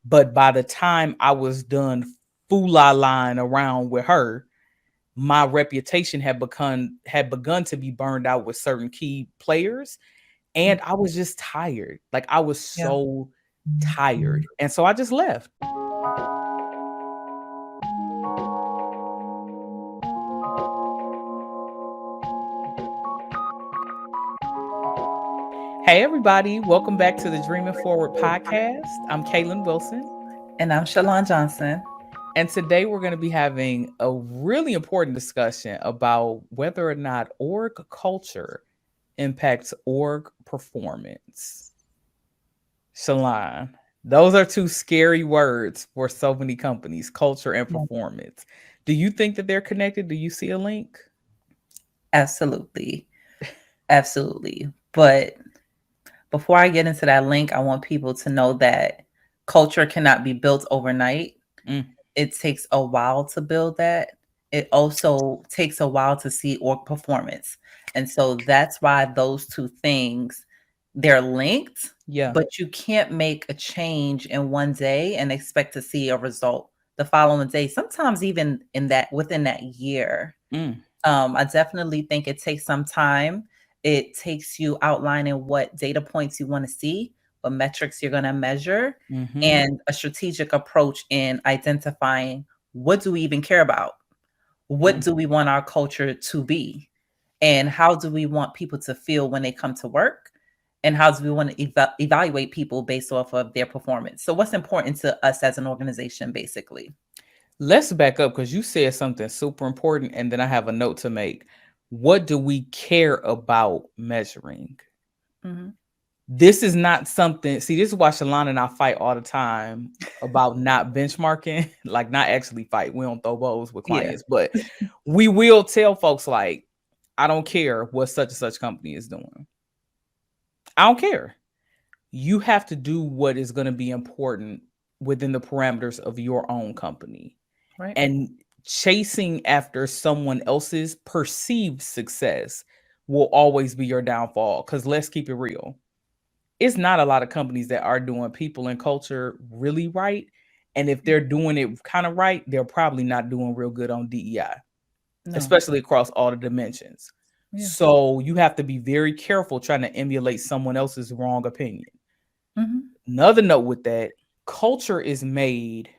But by the time I was done line around with her, my reputation had begun to be burned out with certain key players, and I was just tired. Like I was Yeah. so tired. And so I just left. Hey everybody, welcome back to the Dreaming Forward podcast. I'm Kalyn Wilson, And I'm Shalon Johnson. and today we're going to be having a really important discussion about whether or not org culture impacts org performance. Shalon, those are two scary words for so many companies, culture and Yeah. performance. Do you think that they're connected? Do you see a link? Absolutely. Absolutely. But before I get into that link, I want people to know that culture cannot be built overnight. Mm, It takes a while to build that. It also takes a while to see org performance. And so that's why those two things, they're linked, yeah. but you can't make a change in one day and expect to see a result the following day, sometimes even in that within that year. Mm, I definitely think it takes some time. It takes you outlining what data points you want to see, what metrics you're going to measure, mm-hmm. and a strategic approach in identifying what do we even care about? What Mm. do we want our culture to be? And how do we want people to feel when they come to work? And how do we want to evaluate people based off of their performance? So, what's important to us as an organization, basically? Let's back up because you said something super important, and then I have a note to make. What do we care about measuring? Hmm. This is not something. See, this is why Shalana and I fight all the time about not benchmarking, like not actually fight. We don't throw bows with Yeah. clients, but we will tell folks like, I don't care what such and such company is doing. I don't care. You have to do what is going to be important within the parameters of your own company. Right. And chasing after someone else's perceived success will always be your downfall. Because let's keep it real. It's not a lot of companies that are doing people and culture really right. And if they're doing it kind of right, they're probably not doing real good on DEI, No. especially across all the dimensions. Yeah. So you have to be very careful trying to emulate someone else's wrong opinion. Hmm. Another note with that, culture is made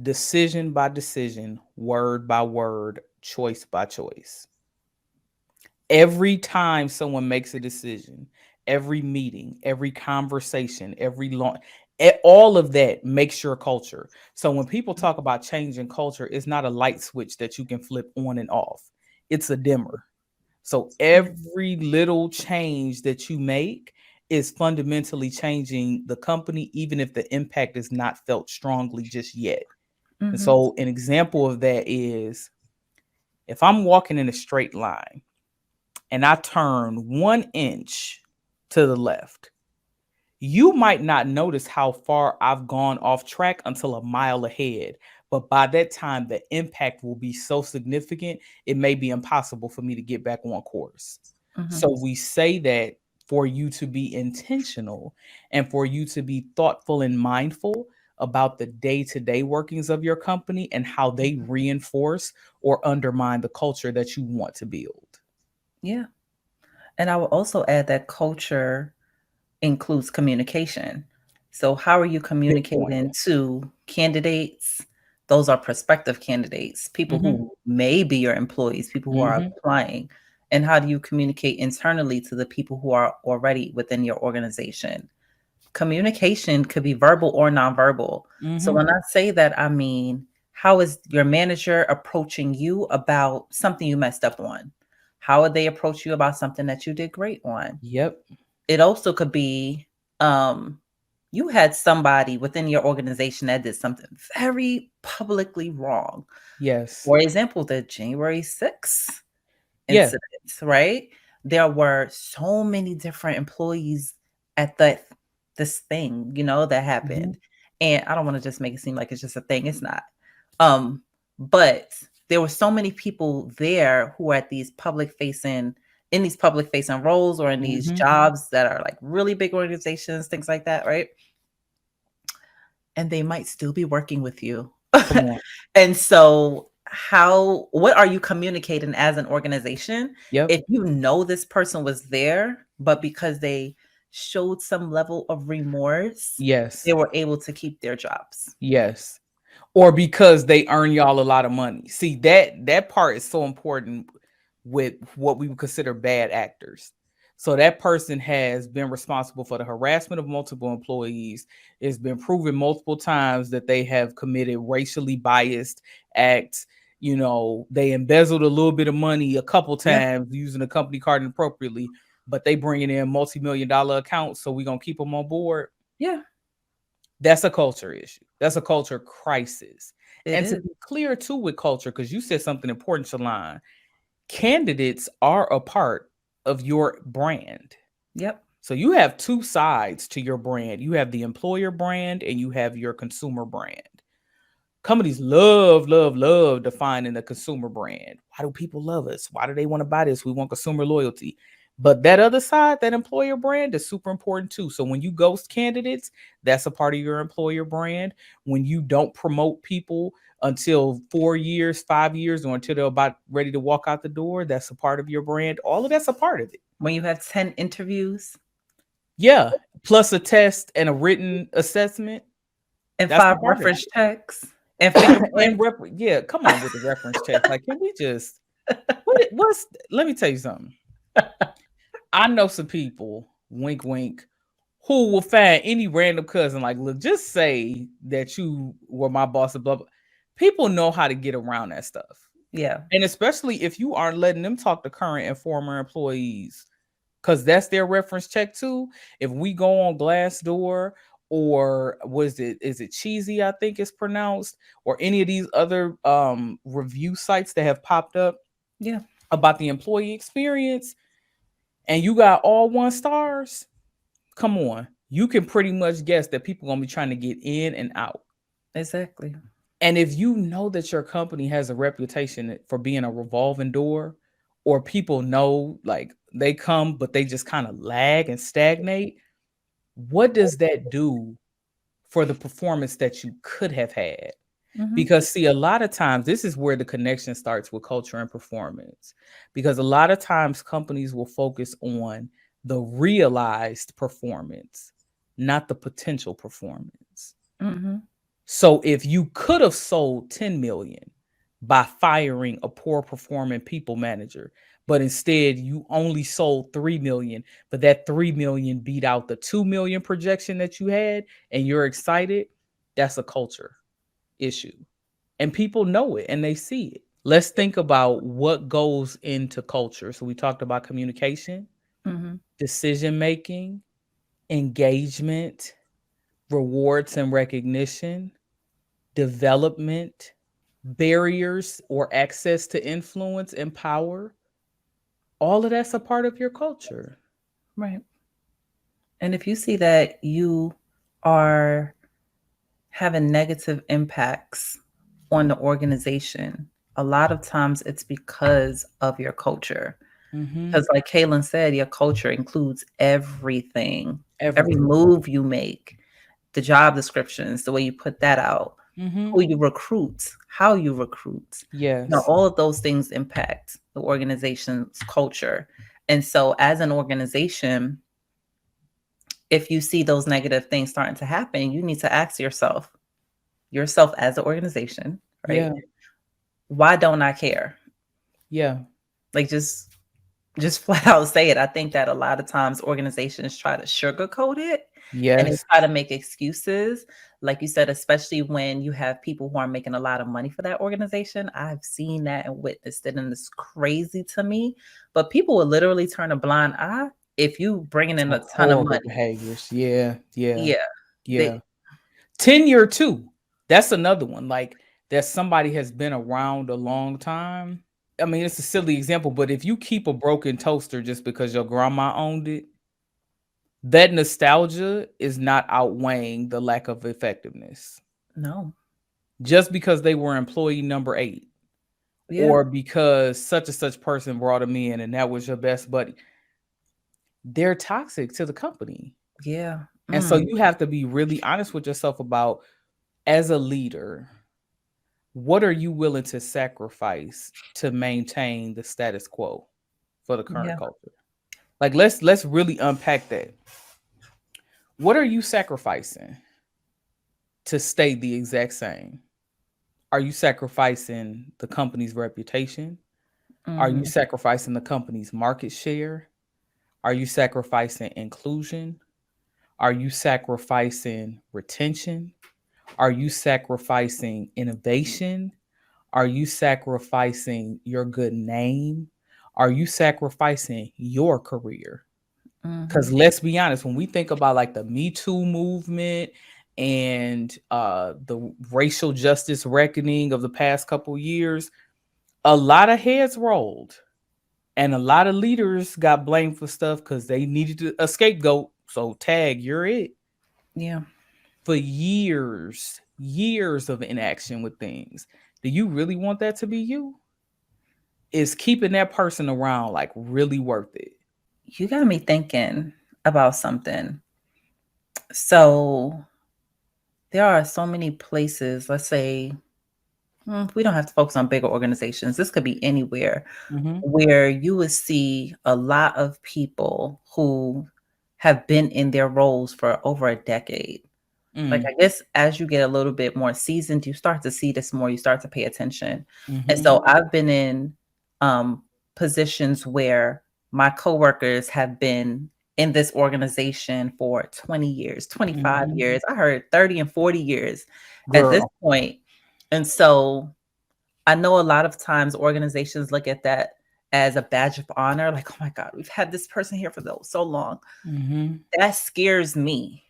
decision by decision, word by word, choice by choice. Every time someone makes a decision, every meeting, every conversation, every long, all of that makes your culture. So when people talk about changing culture, it's not a light switch that you can flip on and off. It's a dimmer. So every little change that you make is fundamentally changing the company, even if the impact is not felt strongly just yet. And Hmm. so an example of that is if I'm walking in a straight line and I turn 1 inch to the left, you might not notice how far I've gone off track until a mile ahead. But by that time, the impact will be so significant, it may be impossible for me to get back on course. Hmm. So we say that for you to be intentional and for you to be thoughtful and mindful about the day to day workings of your company and how they reinforce or undermine the culture that you want to build. Yeah. And I will also add that culture includes communication. So, how are you Big point. communicating to candidates? Those are prospective candidates, people Hmm. who may be your employees, people who are Hmm. applying. And how do you communicate internally to the people who are already within your organization? Communication could be verbal or nonverbal. So, Hmm. when I say that, I mean, how is your manager approaching you about something you messed up on? How would they approach you about something that you did great on? Yep. It also could be um, you had somebody within your organization that did something very publicly wrng. Yes. For example, the January 6th Yeah. incident, right? There were so many different employees at this thing, that Hmm. happened. And I don't want to just make it seem like it's just a thing. It's not. Um, but there were so many people there who are at these public facing roles or in these Hmm. jobs that are like really big organizations, things like that, right? and they might still be working with you. Come on. And so what are you communicating as an organization Yep. if you know this person was there, but because they showed some level of remorse, they Yes. were able to keep their jobs? Yes. Or because they earn y'all a lot of money. See, that part is so important with what we would consider bad actors. So that person has been responsible for the harassment of multiple employees. It's been proven multiple times that they have committed racially biased acts. You know, they embezzled a little bit of money a couple Yeah. times using a company card inappropriately, but they bringing in multi-million-dollar accounts, so we're gonna keep them on board. Yeah, That's a culture issue. That's a culture crisis. it And to is. be clear too with culture, because you said something important, Shalon, candidates are a part of your brand. Yep. So you have two sides to your brand. You have the employer brand and you have your consumer brand. Companies love, love, love defining the consumer brand. Why do people love us? Why do they want to buy this? We want consumer loyalty. But that other side, that employer brand, is super important too. So when you ghost candidates, that's a part of your employer brand. When you don't promote people until 4 years, 5 years, or until they're about ready to walk out the door, that's a part of your brand. All of that's a part of it. When you have 10 interviews Yeah. Plus a test and a written assessment, and that's a 5 part of reference checks and it. And fingerprints. yeah, come on with the reference check. Like, can we just what's let me tell you something. I know some people, wink wink, who will find any random cousin, like, look, just say that you were my boss, blah, blah. People know how to get around that stuff. Yeah. And especially if you aren't letting them talk to current and former employees, because that's their reference check too. If we go on Glassdoor or is it Cheesy, I think it's pronounced, or any of these other review sites that have popped up Yeah. about the employee experience, and you got all 1 stars, come on. You can pretty much guess that people gonna be trying to get in and out. Exactly. And if you know that your company has a reputation for being a revolving door, or people know like they come, but they just kind of lag and stagnate, what does that do for the performance that you could have had? Mhm. Because see, a lot of times this is where the connection starts with culture and performance. Because a lot of times companies will focus on the realized performance, not the potential performance. Mhm. So if you could have sold 10 million by firing a poor performing people manager, but instead you only sold 3 million, but that 3 million beat out the 2 million projection that you had and you're excited, that's a culture issue. And people know it and they see it. Let's think about what goes into culture. So we talked about communication, Mhm. decision making, engagement, rewards and recognition, development, barriers or access to influence and power. All of that's a part of your culture. Right. And if you see that you are having negative impacts on the organization, a lot of times it's because of your culture. Mm-hmm. Because, like Kalyn said, your culture includes everything, every Everything. move you make, the job descriptions, the way you put that out, Mm-hmm. who you recruit, how you recruit. Yes. All of those things impact the organization's culture. And so, as an organization, if you see those negative things starting to happen, you need to ask yourself as an organization, right? Yeah. Why don't I care? Yeah. Like just flat out say it. I think that a lot of times organizations try to sugarcoat it and they Yes. try to make excuses. Like you said, especially when you have people who are making a lot of money for that organization. I've seen that and witnessed it, and it's crazy to me. But people will literally turn a blind eye if you bringing in To a ton of horrible money. behaviors. Yeah. Yeah. Yeah. Yeah. They Tenure too. That's another one. Like that somebody has been around a long time. I mean, it's a silly example, but if you keep a broken toaster just because your grandma owned it, that nostalgia is not outweighing the lack of effectiveness. no. Just because they were employee number 8 Yeah. or because such and such person brought them in and that was your best buddy, they're toxic to the company. Yeah. And so Mm. you have to be really honest with yourself about As a leader, what are you willing to sacrifice to maintain the status quo for the current Yeah. culture? Like let's really unpack that. What are you sacrificing to stay the exact same? Are you sacrificing the company's reputation? Are you Mm-hmm. sacrificing the company's market share? Are you sacrificing inclusion? Are you sacrificing retention? Are you sacrificing innovation? Are you sacrificing your good name? Are you sacrificing your career? Because Mm-hmm. let's be honest, when we think about like the Me Too movement and the racial justice reckoning of the past couple years, a lot of heads rolled and a lot of leaders got blamed for stuff because they needed a scapegoat. So tag, you're it. Yeah. For years, years of inaction with things. Do you really want that to be you? Is keeping that person around like really worth it? You got me thinking about something. So there are so many places, let's say, we don't have to focus on bigger organizations. This could be anywhere Mm-hmm. where you would see a lot of people who have been in their roles for over a decade. Like, Mm. I guess as you get a little bit more seasoned, you start to see this more, you start to pay attention. And Mm-hmm. so I've been in um, positions where my coworkers have been in this organization for 20 years, 25 Mm-hmm. years. I heard 30 and 40 years at this Girl. point. And so I know a lot of times organizations look at that as a badge of honor, like, oh my God, we've had this person here for so long. Mm-hmm. That scares me.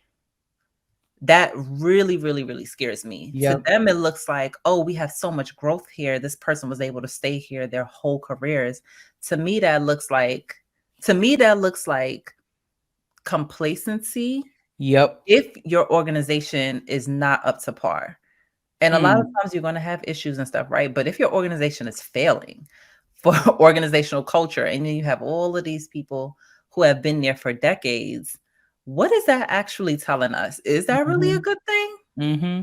That really, really, really scares me. To Yep. them, it looks like, oh, we have so much growth here. This person was able to stay here their whole careers. To me, that looks like, to me, that looks like complacency Yep. if your organization is not up to par. And a lot of Mm. times you're going to have issues and stuff, right? But if your organization is failing for organizational culture, and then you have all of these people who have been there for decades, what is that actually telling us? Is that really a Mm-hmm. good thing? Mm-hmm.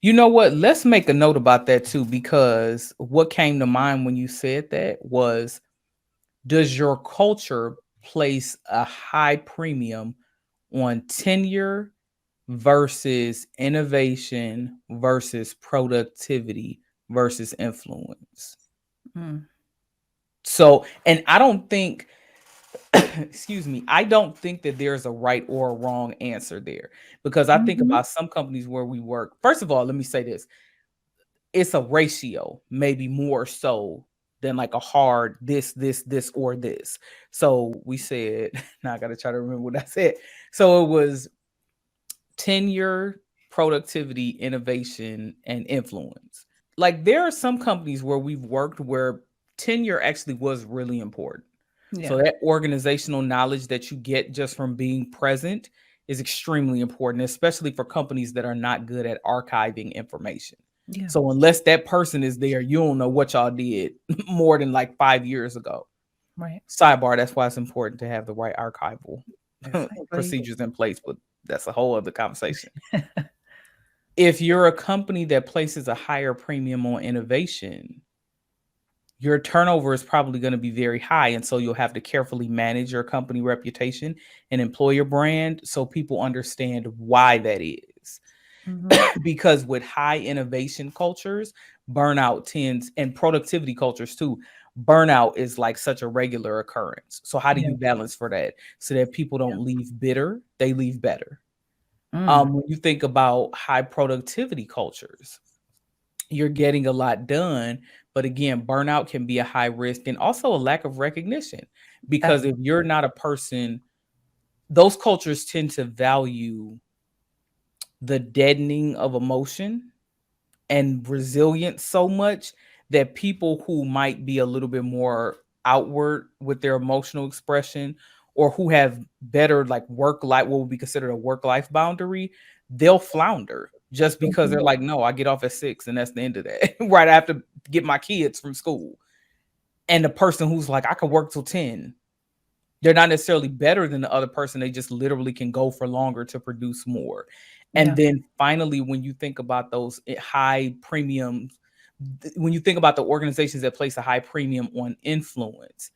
You know what? Let's make a note about that too, because what came to mind when you said that was, does your culture place a high premium on tenure versus innovation versus productivity versus influence? Mm, So, and I don't think, excuse me, I don't think that there's a right or a wrong answer there, because I think mhm. about some companies where we work. First of all, let me say this, it's a ratio, maybe more so than like a hard this, or this. So we said, now I got to try to remember what I said. So it was tenure, productivity, innovation, and influence. Like there are some companies where we've worked where tenure actually was really important. So Yeah, that organizational knowledge that you get just from being present is extremely important, especially for companies that are not good at archiving information. yeah, So unless that person is there, you don't know what y'all did more than like 5 years ago. right. Sidebar, that's why it's important to have the right archival Exactly. procedures in place, but that's a whole other conversation. If you're a company that places a higher premium on innovation, your turnover is probably going to be very high. And so you'll have to carefully manage your company reputation and employer brand so people understand why that is. Mhm. Because with high innovation cultures, burnout tends, and productivity cultures too, burnout is like such a regular occurrence. So how do Yeah, you balance for that so that people yeah. don't leave bitter, they leave better? Mm, When you think about high productivity cultures, you're getting a lot done. But again, burnout can be a high risk and also a lack of recognition. Because if you're absolutely. not a person, those cultures tend to value the deadening of emotion and resilience so much that people who might be a little bit more outward with their emotional expression, or who have better like work life, what would be considered a work life boundary, they'll flounder just because they're Mhm. like, no, I get off at 6 and that's the end of that. Right, I have to get my kids from school. And the person who's like, I could work till 10, they're not necessarily better than the other person, they just literally can go for longer to produce more. And Yeah. then finally, when you think about those high premiums, when you think about the organizations that place a high premium on influence,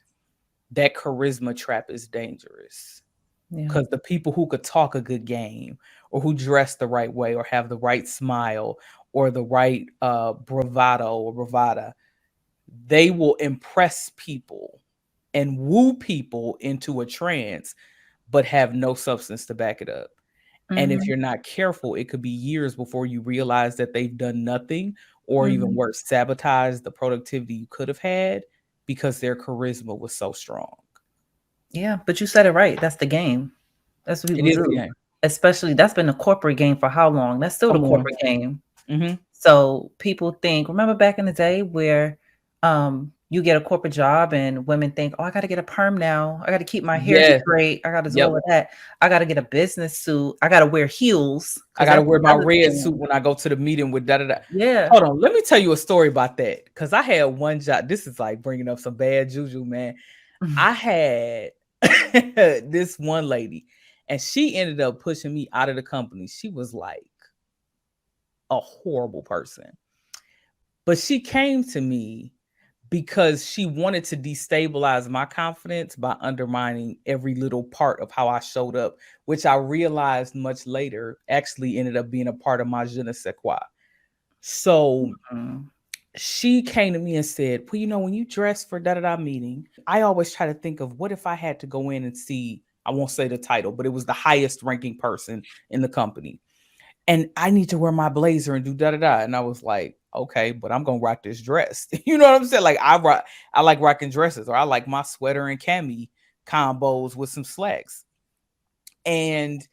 that charisma trap is dangerous, Yeah. because the people who could talk a good game, or who dress the right way, or have the right smile, or the right bravado or bravada, they will impress people and woo people into a trance, but have no substance to back it up. And if Mhm. you're not careful, it could be years before you realize that they've done nothing, or even Mhm. worse, sabotage the productivity you could have had, because their charisma was so strong. Yeah, but you said it right. That's the game. That's what It people is the do. game. Especially that's been the corporate game for how long? That's still the Come on. corporate game. Hmm. So people think, remember back in the day where you get a corporate job and women think, oh, I got to get a perm now. I got to keep my hair Yes. straight. I got to do Yep. all of that. I got to get a business suit. I got to wear heels I because gotta that's wear my another red suit thing. when I go to the meeting with da da da. Yeah. Hold on, let me tell you a story about that. Cause I had one job. This is like bringing up some bad juju, man. I had this one lady, and she ended up pushing me out of the company. She was like a horrible person, but she came to me because she wanted to destabilize my confidence by undermining every little part of how I showed up, which I realized much later actually ended up being a part of my je ne sais quoi. So Mm. she came to me and said, well, when you dress for da da da meeting, I always try to think of what if I had to go in and see, I won't say the title, but it was the highest ranking person in the company. And I need to wear my blazer and do da da da. And I was like, okay, but I'm gonna rock this dress. You know what I'm saying? Like I like rocking dresses, or I like my sweater and cami combos with some slacks. And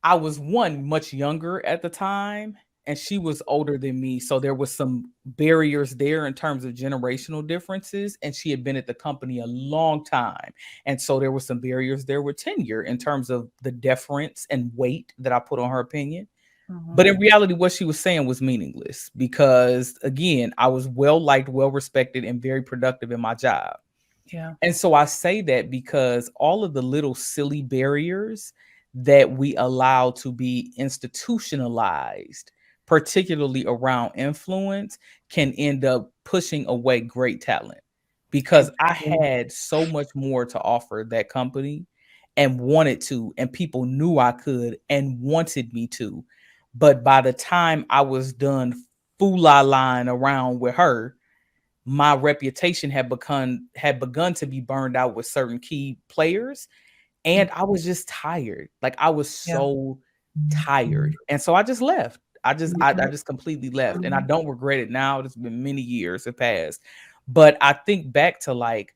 I was one much younger at the time, and she was older than me. So there was some barriers there in terms of generational differences. And she had been at the company a long time. And so there were some barriers there with tenure in terms of the deference and weight that I put on her opinion. But Mhm. in reality, what she was saying was meaningless, because again, I was well liked, well respected, and very productive in my job. Yeah. And so I say that because all of the little silly barriers that we allow to be institutionalized, particularly around influence, can end up pushing away great talent. Because I Exactly. had so much more to offer that company, and wanted to, and people knew I could and wanted me to. But by the time I was done fool line around with her, my reputation had begun to be burned out with certain key players, Mm. and I was just tired. Like, I was Yeah. so tired. And so I just left. I Mhm. just completely left, and I don't regret it now. It's been many years have passed. But I think back to, like,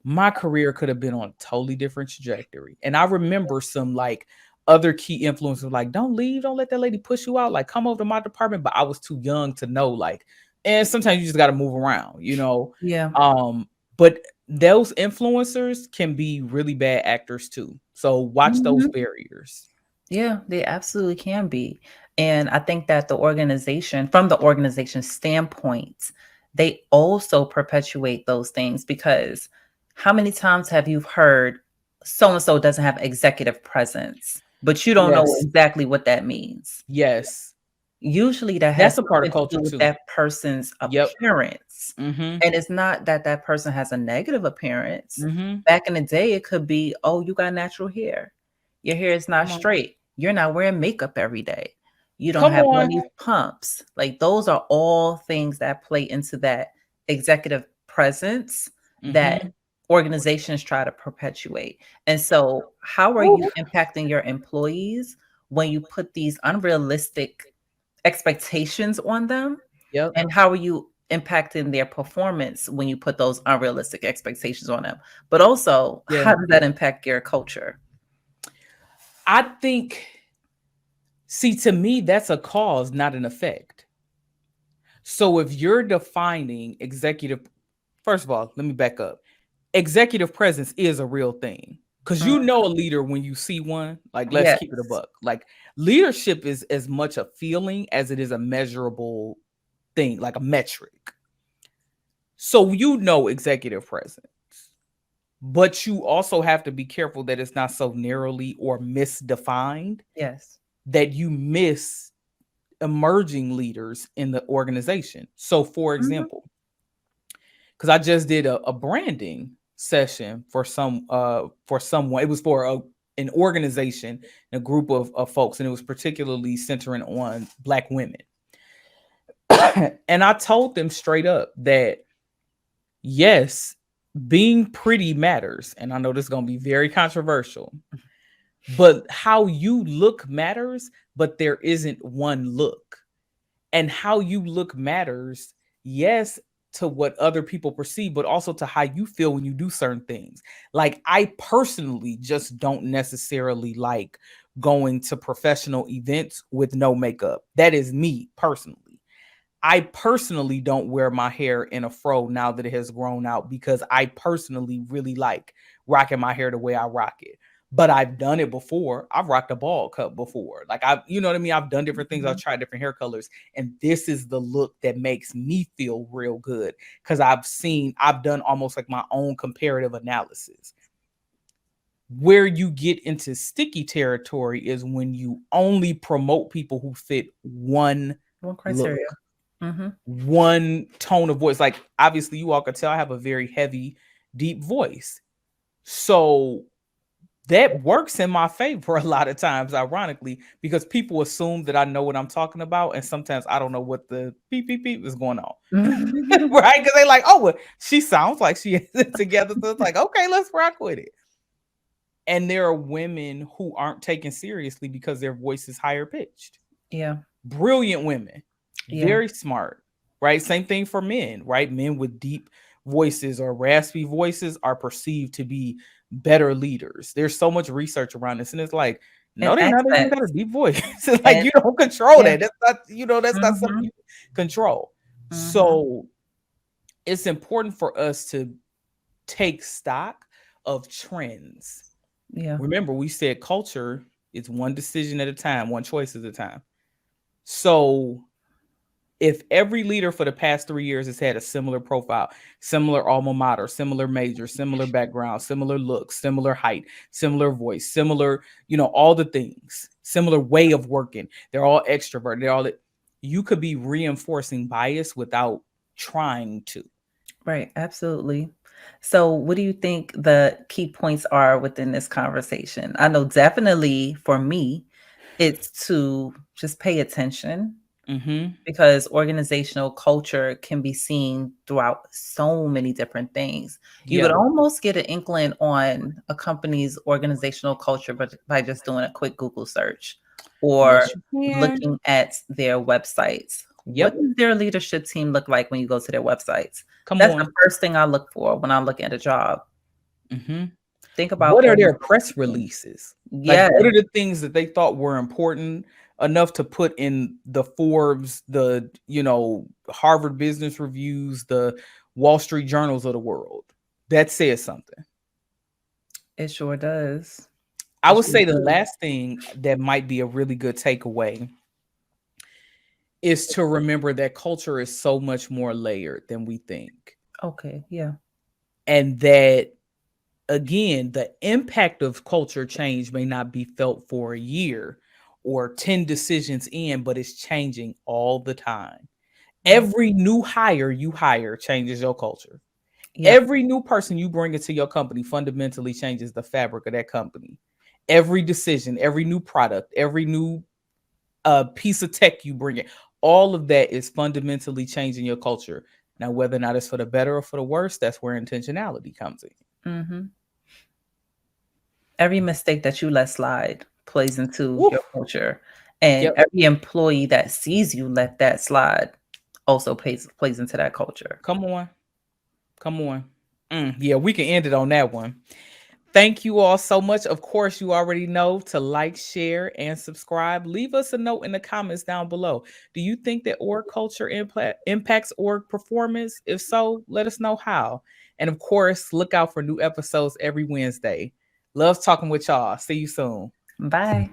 my career could have been on a totally different trajectory. And I remember some, like, other key influencers like, don't leave, don't let that lady push you out. Like, come over to my department. But I was too young to know, like, and sometimes you just gotta move around. Yeah. But those influencers can be really bad actors too. So watch those Mhm. barriers. Yeah, they absolutely can be. And I think that from the organization standpoint, they also perpetuate those things because how many times have you heard so and so doesn't have executive presence, but you don't know Yes. exactly what that means? Yes. Usually that has That's a part of something to culture do with too. that person's Yep. appearance. Mm-hmm. And it's not that that person has a negative appearance. Mm-hmm. Back in the day, it could be, oh, you got natural hair. Your hair is not Come on. straight. You're not wearing makeup every day. You don't Come have one of on. these pumps. Like those are all things that play into that executive presence that Mm-hmm. organizations try to perpetuate. And so, how are Woo. you impacting your employees when you put these unrealistic expectations on them? Yep. And how are you impacting their performance when you put those unrealistic expectations on them? But also, Yeah. how does that impact your culture? I think, see, to me, that's a cause, not an effect. So if you're defining executive, first of all, let me back up. Executive presence is a real thing. Because Mm, you know a leader when you see one. Like, let's keep it a yes. buck. Like, leadership is as much a feeling as it is a measurable thing, like a metric. So executive presence. But you also have to be careful that it's not so narrowly or misdefined Yes. that you miss emerging leaders in the organization. So, for Mhm. example, because I just did a branding session for someone. It was for an organization, a group of folks, and it was particularly centering on Black women. And I told them straight up that yes, being pretty matters. And I know this is going to be very controversial, but how you look matters, but there isn't one look. And how you look matters, yes, to what other people perceive, but also to how you feel when you do certain things. Like, I personally just don't necessarily like going to professional events with no makeup. That is me personally. I personally don't wear my hair in a fro now that it has grown out because I personally really like rocking my hair the way I rock it. But I've done it before. I've rocked a bald cut before. Like, you know what I mean? I've done different things. I've Mhm. tried different hair colors. And this is the look that makes me feel real good because I've done almost like my own comparative analysis. Where you get into sticky territory is when you only promote people who fit one One look, criteria. Mhm. one tone of voice. Like, obviously, you all can tell I have a very heavy, deep voice. So that works in my favor a lot of times, ironically, because people assume that I know what I'm talking about. And sometimes I don't know what the beep, beep, beep is going on. Right? Because they like, oh, well, she sounds like she is it together. So it's like, okay, let's rock with it. And there are women who aren't taken seriously because their voice is higher pitched. Yeah. Brilliant women, Yeah. very smart, right? Same thing for men, right? Men with deep voices or raspy voices are perceived to be better leaders. There's so much research around this, and it's like, no, And they're not. They just got a accents. deep voice. It's like And you don't control yeah. that. That's not, that's not something Mhm. you control. Mhm. So it's important for us to take stock of trends. Yeah. Remember, we said culture is one decision at a time, one choice at a time. So if every leader for the past 3 years has had a similar profile, similar alma mater, similar major, similar background, similar looks, similar height, similar voice, similar, all the things, similar way of working, they're all extrovert, you could be reinforcing bias without trying to. Right. Absolutely. So, what do you think the key points are within this conversation? I know definitely for me, it's to just pay attention Mm-hmm. because organizational culture can be seen throughout so many different things. You could Yeah. almost get an inkling on a company's organizational culture but by just doing a quick Google search or Yes, you can. looking at their websites. What Yep. does their leadership team look like when you go to their websites? Come That's the on. first thing I look for when I look at a job. Mm-hmm. Think about What are their press organizational. releases? Like, Yes, what are the things that they thought were important enough to put in the Forbes, the, Harvard Business Reviews, the Wall Street Journals of the world? That says something. it sure does. I It would sure say the does. last thing that might be a really good takeaway is to remember that culture is so much more layered than we think. Okay, yeah. And that, again, the impact of culture change may not be felt for a year or 10 decisions in, but it's changing all the time. Mhm. Every new hire you hire changes your culture. Yep. Every new person you bring into your company fundamentally changes the fabric of that company. Every decision, every new product, every new piece of tech you bring in, all of that is fundamentally changing your culture. Now, whether or not it's for the better or for the worse, that's where intentionality comes in. Mhm. Every mistake that you let slide plays into Woo. your culture, and Yep. every employee that sees you let that slide also plays into that culture. Come on. Come on. Yeah, we can end it on that one. Thank you all so much. Of course, you already know to like, share, and subscribe. Leave us a note in the comments down below. Do you think that org culture impacts org performance? If so, let us know how. And of course, look out for new episodes every Wednesday. Love talking with y'all. See you soon. Bye.